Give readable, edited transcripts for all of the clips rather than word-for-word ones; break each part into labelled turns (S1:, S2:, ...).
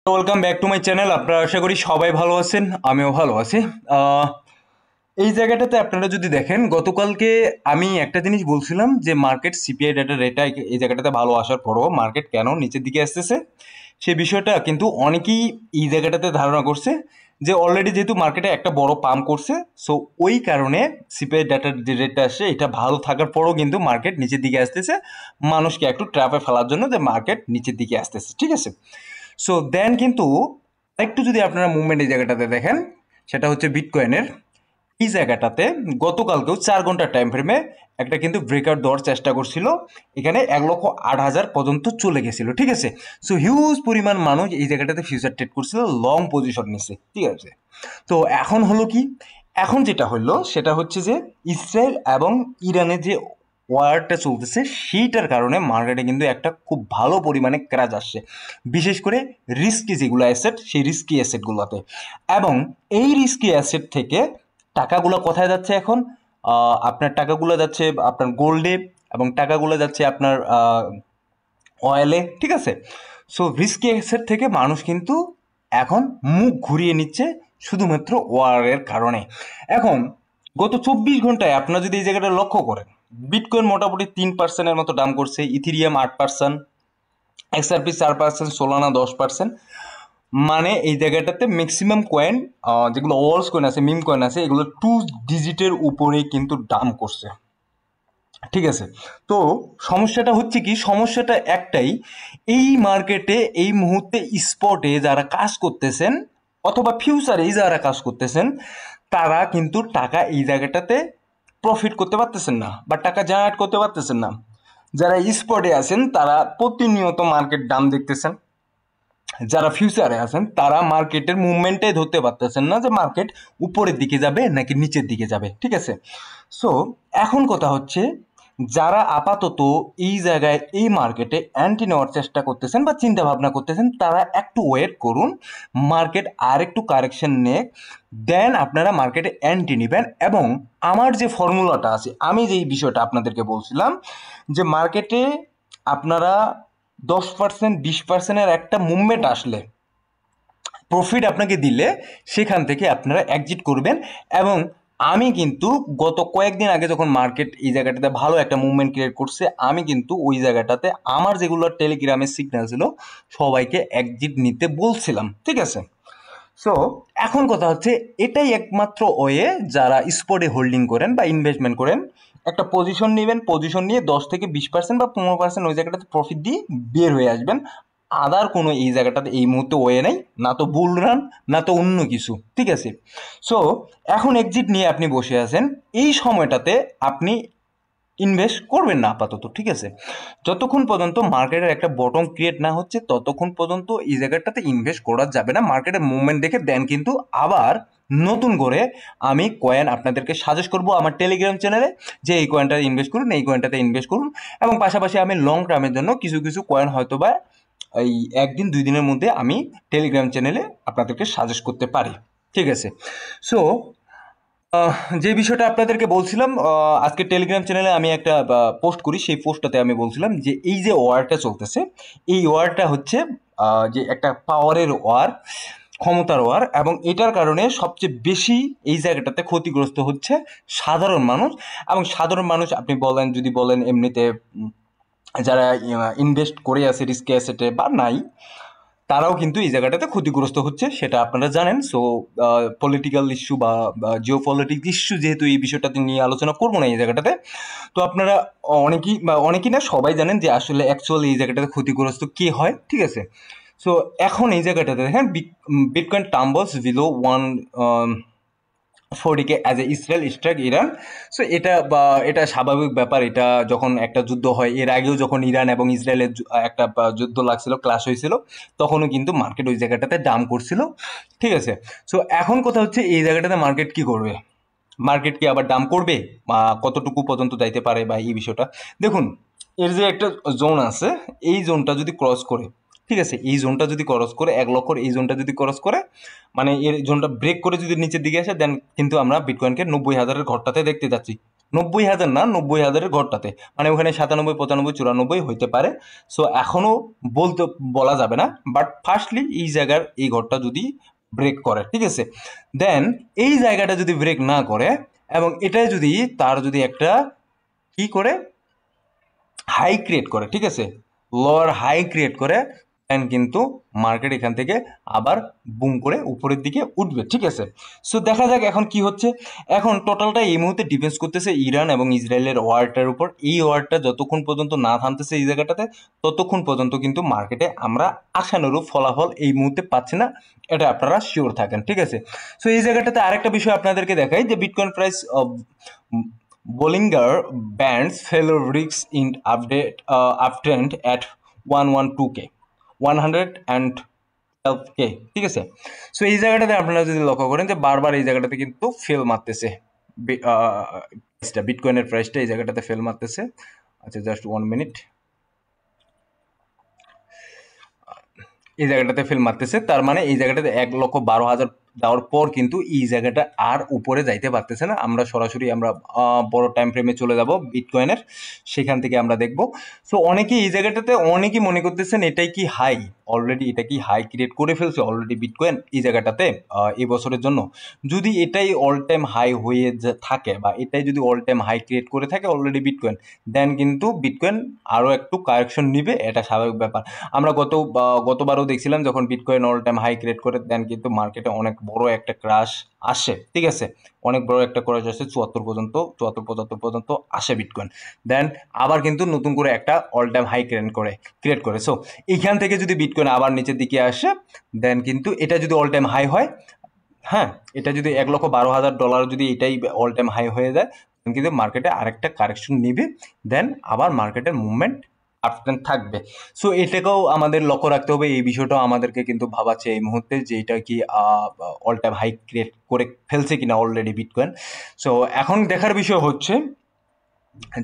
S1: Welcome back to my channel. আপনারা আশা করি সবাই ভালো আছেন, আমিও ভালো আছি। আহ, এই জায়গাটাতে আপনারা যদি দেখেন, গতকালকে আমি একটা জিনিস বলছিলাম যে মার্কেট সিপিআই ডাটার রেটটা এই জায়গাটাতে ভালো আসার পরও মার্কেট কেন নিচের দিকে আসতেছে, সেই বিষয়টা কিন্তু অনেকেই এই জায়গাটাতে ধারণা করছে যে অলরেডি যেহেতু মার্কেটে একটা বড় পাম্প করছে, সো ওই কারণে সিপিআই ডাটার যে রেটটা আসছে এটা ভালো থাকার পরও কিন্তু মার্কেট নিচের দিকে আসতেছে, মানুষকে একটু ট্র্যাপে ফেলার জন্য যে মার্কেট নিচের দিকে আসতেছে। ঠিক আছে, সো দেন কিন্তু একটু যদি আপনারা মুভমেন্ট এই জায়গাটাতে দেখেন, সেটা হচ্ছে বিটকয়েনের এই জায়গাটাতে গতকালকেও 4 ঘন্টার টাইম ফ্রেমে একটা কিন্তু ব্রেকআউট দেওয়ার চেষ্টা করছিল, এখানে 1,08,000 পর্যন্ত চলে গেছিল। ঠিক আছে, সো হিউজ পরিমাণ মানুষ এই জায়গাটাতে ফিউচার ট্রেড করছিল, লং পজিশন নিচ্ছে। ঠিক আছে, তো এখন হলো কি, এখন যেটা হলো সেটা হচ্ছে যে ইসরায়েল এবং ইরানের যে ওয়ারটা চলতেছে সেইটার কারণে মার্কেটে কিন্তু একটা খুব ভালো পরিমাণে ক্র্যাশ আসছে, বিশেষ করে রিস্কি যেগুলো অ্যাসেট, সেই রিস্কি অ্যাসেটগুলোতে। এবং এই রিস্কি অ্যাসেট থেকে টাকাগুলো কোথায় যাচ্ছে এখন? আপনার টাকাগুলো যাচ্ছে আপনার গোল্ডে, এবং টাকাগুলো যাচ্ছে আপনার অয়েলে। ঠিক আছে, সো রিস্কি অ্যাসেট থেকে মানুষ কিন্তু এখন মুখ ঘুরিয়ে নিচ্ছে শুধুমাত্র ওয়ারের কারণে। এখন গত 24 ঘন্টায় আপনারা যদি এই জায়গাটা লক্ষ্য করেন, বিটকয়েন মোটামুটি 3%-এর মতো দাম করছে, ইথিরিয়াম 8%, এক্সআরপি 4%, সোলানা 10%। মানে এই জায়গাটাতে ম্যাক্সিমাম কয়েন, যেগুলো ওয়ার্লস কয়েন আছে, মিম কয়েন আছে, এগুলো 2 ডিজিটের উপরেই কিন্তু দাম করছে। ঠিক আছে, তো সমস্যাটা হচ্ছে কি, সমস্যাটা একটাই, এই মার্কেটে এই মুহূর্তে স্পটে যারা কাজ করতেছেন অথবা ফিউচারে যারা কাজ করতেছেন, তারা কিন্তু টাকা এই জায়গাটাতে প্রফিট করতে পারতেছেন না বা টাকা জেনারেট করতে পারতেছেন না। যারা স্পটে আছেন তারা প্রতিনিয়ত মার্কেট দাম দেখতেছেন, যারা ফিউচারে আছেন তারা মার্কেটের মুভমেন্টে ধরতে পারতেছেন না যে মার্কেট উপরের দিকে যাবে নাকি নিচের দিকে যাবে। ঠিক আছে, সো এখন কথা হচ্ছে, যারা আপাতত এই জায়গায় এই মার্কেটে অ্যান্টি নেওয়ার চেষ্টা করতেছেন বা চিন্তা ভাবনা করতেছেন, তারা একটু ওয়েট করুন, মার্কেট আর একটু কারেকশন নেক, দেন আপনারা মার্কেটে অ্যান্টি নেবেন। এবং আমার যে ফর্মুলাটা আছে, আমি যেই বিষয়টা আপনাদেরকে বলছিলাম যে মার্কেটে আপনারা 10%, 20%-এর একটা মুভমেন্ট আসলে, প্রফিট আপনাকে দিলে সেখান থেকে আপনারা এক্সিট করবেন। এবং আমি কিন্তু গত কয়েকদিন আগে যখন মার্কেট এই জায়গাটাতে ভালো একটা মুভমেন্ট ক্রিয়েট করছে, আমি কিন্তু ওই জায়গাটাতে আমার যেগুলো টেলিগ্রামের সিগন্যাল ছিল সবাইকে এক্সিট নিতে বলছিলাম। ঠিক আছে, সো এখন কথা হচ্ছে, এটাই একমাত্র ওয়ে যারা স্পটে হোল্ডিং করেন বা ইনভেস্টমেন্ট করেন, একটা পজিশন নেবেন, পজিশন নিয়ে 10 থেকে 20% বা 15% ওই জায়গাটাতে প্রফিট দিয়ে বের হয়ে আসবেন। আদার কোনো এই জায়গাটাতে এই মুহূর্তে ওয়ে নেই, না তো বুল রান, না তো অন্য কিছু। ঠিক আছে, সো এখন এক্সিট নিয়ে আপনি বসে আছেন, এই সময়টাতে আপনি ইনভেস্ট করবেন না আপাতত। ঠিক আছে, যতক্ষণ পর্যন্ত মার্কেটের একটা বটম ক্রিয়েট না হচ্ছে ততক্ষণ পর্যন্ত এই জায়গাটাতে ইনভেস্ট করা যাবে না। মার্কেটের মুভমেন্ট দেখে দেন কিন্তু আবার নতুন করে আমি কয়েন আপনাদেরকে সাজেস্ট করব আমার টেলিগ্রাম চ্যানেলে, যে এই কয়েনটাতে ইনভেস্ট করুন, এই কয়েনটাতে ইনভেস্ট করুন। এবং পাশাপাশি আমি লং টার্মের জন্য কিছু কিছু কয়েন হয়তো বা এই 1 দিন 2 দিনের মধ্যে আমি টেলিগ্রাম চ্যানেলে আপনাদেরকে সাজেস্ট করতে পারি। ঠিক আছে, সো যে বিষয়টা আপনাদেরকে বলছিলাম, আজকে টেলিগ্রাম চ্যানেলে আমি একটা পোস্ট করি, সেই পোস্টটাতে আমি বলছিলাম যে এই যে ওয়ারটা চলতেছে, এই ওয়ারটা হচ্ছে যে একটা পাওয়ারের ওয়ার, ক্ষমতার ওয়ার, এবং এটার কারণে সবচেয়ে বেশি এই জায়গাটাতে ক্ষতিগ্রস্ত হচ্ছে সাধারণ মানুষ। এবং সাধারণ মানুষ আপনি বলেন, যদি বলেন এমনিতে যারা ইনভেস্ট করে আছে রিস্ক অ্যাসেটে বা নাই, তারাও কিন্তু এই জায়গাটাতে ক্ষতিগ্রস্ত হচ্ছে, সেটা আপনারা জানেন। সো পলিটিক্যাল ইস্যু বা জিও পলিটিক্স ইস্যু, যেহেতু এই বিষয়টাতে নিয়ে আলোচনা করবো না এই জায়গাটাতে, তো আপনারা অনেকেই বা অনেকেই না সবাই জানেন যে আসলে অ্যাকচুয়ালি এই জায়গাটাতে ক্ষতিগ্রস্ত কে হয়। ঠিক আছে, সো এখন এই জায়গাটাতে দেখেন, bitcoin tumbles below 140K as a Israel strike Iran. So এটা বা এটা স্বাভাবিক ব্যাপার, এটা যখন একটা যুদ্ধ হয়, এর আগেও যখন ইরান এবং ইসরায়েলের একটা যুদ্ধ লাগছিল, ক্লাশ হয়েছিল, তখনও কিন্তু মার্কেট ওই জায়গাটাতে ডাম করছিল। ঠিক আছে, সো এখন কথা হচ্ছে এই জায়গাটাতে মার্কেট কি করবে, মার্কেট কি আবার ডাম করবে বা কতটুকু পর্যন্ত যাইতে পারে বা এই বিষয়টা দেখুন। এর যে একটা জোন আছে, এই জোনটা যদি ক্রস করে, ঠিক আছে, এই জোনটা যদি ক্রস করে 1 লক্ষর, এই জোনটা যদি ক্রস করে, মানে এর জোনটা ব্রেক করে যদি নিচের দিকে আসে, দেন কিন্তু আমরা বিটকয়েনকে 90,000-এর ঘরটাতে দেখতে যাচ্ছি। 90,000 না, 90,000-এর ঘরটাতে, মানে ওখানে 97, 95, 94 হইতে পারে। সো এখনো বলা যাবে না, বাট ফার্স্টলি এই জায়গার এই ঘরটা যদি ব্রেক করে, ঠিক আছে, দেন এই জায়গাটা যদি ব্রেক না করে এবং এটা যদি তার যদি একটা কি করে হাই ক্রিয়েট করে, ঠিক আছে, লোয়ার হাই ক্রিয়েট করে, দেন কিন্তু মার্কেট এখান থেকে আবার বুম করে উপরের দিকে উঠবে, ঠিক আছে। সো দেখা যাক এখন কি হচ্ছে। এখন টোটালটা এই মুহূর্তে ডিপেন্ডস করতেছে ইরান এবং ইসরায়েলের ওয়ারটার উপর। এই ওয়ারটা যতক্ষণ পর্যন্ত না থামতেছে এই জায়গাটাতে, ততক্ষণ পর্যন্ত কিন্তু মার্কেটে আমরা আশানুরূপ ফলাফল এই মুহূর্তে পাচ্ছি না, এটা আপনারা শিওর থাকেন, ঠিক আছে। সো এই জায়গাটাতে আরেকটা বিষয় আপনাদেরকে দেখাই যে bitcoin price Bollinger Bands fell risks in uptrend at 112K 112K, ঠিক আছে। সো এই জায়গাটাতে আপনারা যদি লক্ষ্য করেন যে বারবার এই জায়গাটাতে কিন্তু ফেল মারতেছে, বিটকয়েনের প্রাইসটা এই জায়গাটাতে ফেল মারতেছে। আচ্ছা, জাস্ট 1 মিনিট। এই জায়গাটাতে ফেল মারতেছে, তার মানে এই জায়গাটাতে 1,12,000 যাওয়ার পর কিন্তু এই জায়গাটা আর উপরে যাইতে পারতেছে না। আমরা সরাসরি আমরা বড় টাইম ফ্রেমে চলে যাব বিটকয়েনের, সেখান থেকে আমরা দেখব। সো অনেকেই এই জায়গাটাতে অনেকেই মনে করতেছেন এটাই কি হাই, অলরেডি এটা কি হাই ক্রিয়েট করে ফেলছে অলরেডি বিটকয়েন এই জায়গাটাতে এই বছরের জন্য। যদি এটাই অল টাইম হাই হয়ে থাকে বা এটাই যদি অল টাইম হাই ক্রিয়েট করে থাকে অলরেডি বিটকয়েন, দেন কিন্তু বিটকয়েন আরও একটু কারেকশন নিবে, এটা স্বাভাবিক ব্যাপার। আমরা গতবারও দেখছিলাম যখন bitcoin all time high create করে, দেন কিন্তু মার্কেটে অনেক বড় একটা ক্রাশ আসে, ঠিক আছে, অনেক বড় একটা ক্রাশ আসে 74, 75 পর্যন্ত আসে বিটকয়েন, দেন আবার কিন্তু নতুন করে একটা অল টাইম হাই ক্রিয়েট করে। সো এইখান থেকে যদি বিটকয়েন আবার নিচের দিকে আসে, দেন কিন্তু এটা যদি অল টাইম হাই হয়, হ্যাঁ, এটা যদি $1,12,000 যদি এটাই অল টাইম হাই হয়ে যায়, কিন্তু মার্কেটে আরেকটা কারেকশন নিবে, দেন আবার মার্কেটের মুভমেন্ট আপট্রেন্ড থাকবে। সো এটাকেও আমাদের লক্ষ্য রাখতে হবে, এই বিষয়টাও আমাদেরকে কিন্তু ভাবাচ্ছে এই মুহূর্তে যে এটা কি অল টাইম হাই ক্রিয়েট করে ফেলছে কিনা অলরেডি বিটকয়েন। সো এখন দেখার বিষয় হচ্ছে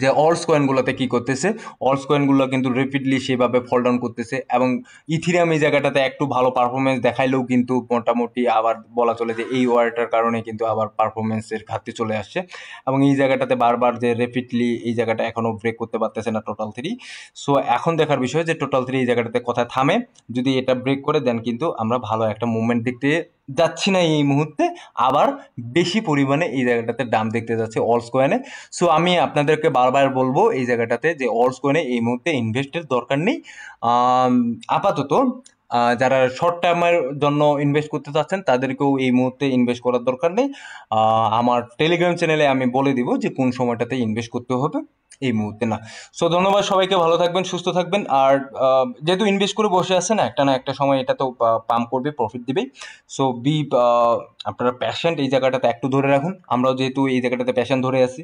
S1: যে অল্টস কয়েনগুলোতে কি করতেছে, অল্টস কয়েনগুলো কিন্তু রেপিডলি সেভাবে ফল ডাউন করতেছে, এবং ইথিরিয়াম এই জায়গাটাতে একটু ভালো পারফরমেন্স দেখাইলেও কিন্তু মোটামুটি আবার বলা চলে যে এই ওয়ারটার কারণে কিন্তু আবার পারফরমেন্সের ঘাটতি চলে আসছে, এবং এই জায়গাটাতে বারবার যে রেপিডলি এই জায়গাটা এখনও ব্রেক করতে পারতেছে না টোটাল থ্রি। সো এখন দেখার বিষয় যে টোটাল থ্রি এই জায়গাটাতে কোথায় থামে, যদি এটা ব্রেক করে দেন কিন্তু আমরা ভালো একটা মুভমেন্ট দেখতে যাচ্ছি না এই মুহূর্তে, আবার বেশি পরিমাণে এই জায়গাটাতে দাম দেখতে যাচ্ছে অল্টস কয়েনে। সো আমি আপনাদেরকে বারবার বলবো এই জায়গাটাতে যে অল্টস কয়েনে এই মুহূর্তে ইনভেস্টের দরকার নেই। আপাতত যারা শর্ট টার্মের জন্য ইনভেস্ট করতে চাচ্ছেন তাদেরকেও এই মুহূর্তে ইনভেস্ট করার দরকার নেই। আমার টেলিগ্রাম চ্যানেলে আমি বলে দিব যে কোন সময়টাতে ইনভেস্ট করতে হবে, এই মুহূর্তে না। সো ধন্যবাদ সবাইকে, ভালো থাকবেন, সুস্থ থাকবেন। আর যেহেতু ইনভেস্ট করে বসে আছেন, একটা না একটা সময় এটা তো পাম্প করবে, প্রফিট দিবেই। সো আপনারা প্যাশেন্ট এই জায়গাটাতে একটু ধরে রাখুন, আমরাও যেহেতু এই জায়গাটাতে প্যাশেন্ট ধরে আছি।